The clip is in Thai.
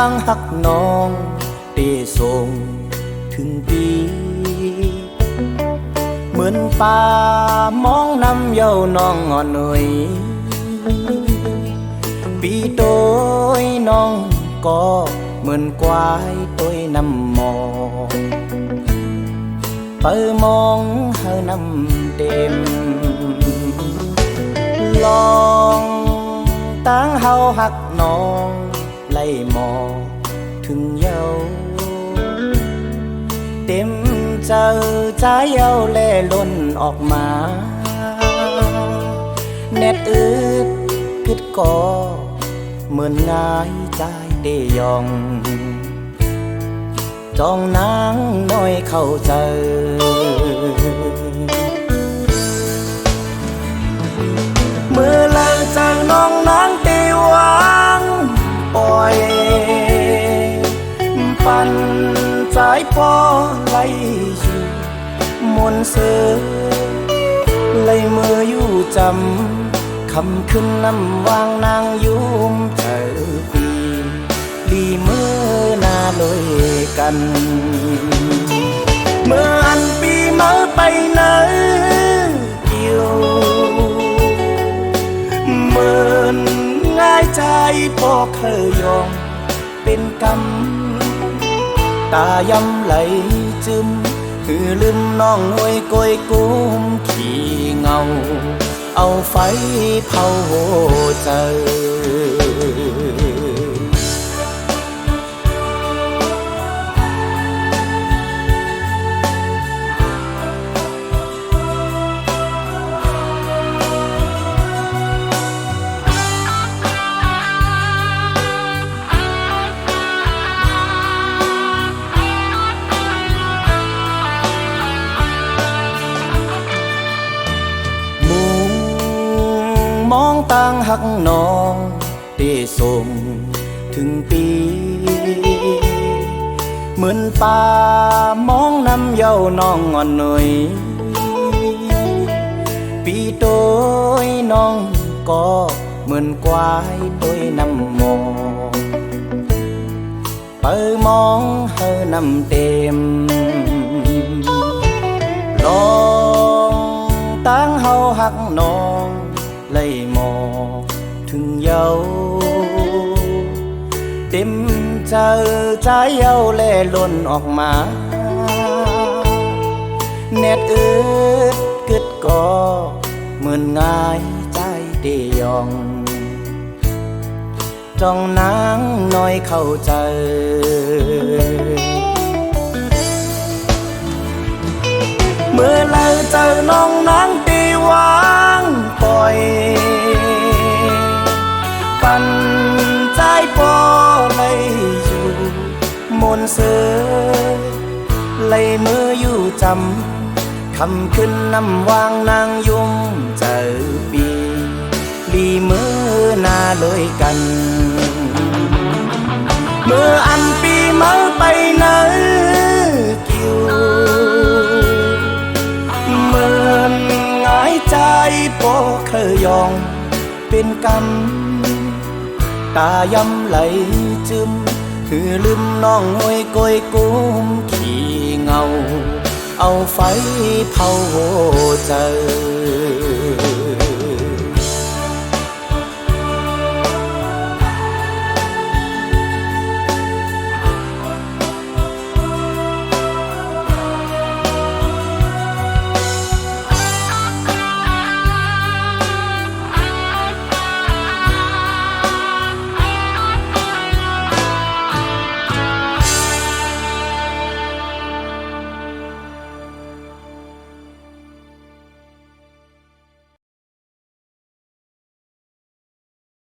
งหักน้องได้ส่งถึงปีเหมือนป่ามองน้ำเย้าน้องอ่อนหน่อยปีโดยน้องก็เหมือนควายตัวน้ำมองเปิมองเฮาน้ำเต็มลองตั้งเฮาหักน้องไล่หมอถึงเย้าเต็มเจอใจเย้าแล่ล้นออกมาแนดอึดกึดก่อเหมือนง่ายใจได้ยองจองนางน้อยเข้าใจเมื่อเราเจอน้องนางตีวางปล่อยปันใจพอไหลอยู่มนเสือไหลมืออยู่จำคำขึ้นน้ำวางนางยุ่มเธอปีลีมือหน้าลอยกันเมื่ออันปีมาไปไหนเกี่ยวเหมือนง่ายใจพอเคยยอมเป็นกรรมตายำไหลจึมคือลืมน้องหวยกอยกุ้มขี้เงาเอาไฟเผาใจมองต่างหักน้องได้ส่งถึงปีเหมือนป่ามองน้ำเย้าน้องอ่อนหน่อยปีโดยน้องก็เหมือนควายตัวน้ำมองเปิดมองเฮาน้ำเต็มลองตั้งเฮาหักน้องไล่หมอกถึงเย้าเต็มเจอใจเย้าแล่ล้นออกมาแนดอึดกึดก่อเหมือนง่ายใจได้ยองจ้องนางน้อยเข้าใจเมื่อเราเจอน้องนางตีวางปล่อยปันใจพอไหลอยู่มนเสือไหลมืออยู่จำคำขึ้นน้ำวางนางยุ่มเจอปีลีมือหน้าเลยกันเมื่ออันปีมาไปไหนกิ้วเหมือนง่ายใจพอเคยยองเป็นกรรมตายำไหลจึมคือลืมน้องหวยกอยกุ้มขี้เงาเอาไฟเผาใจ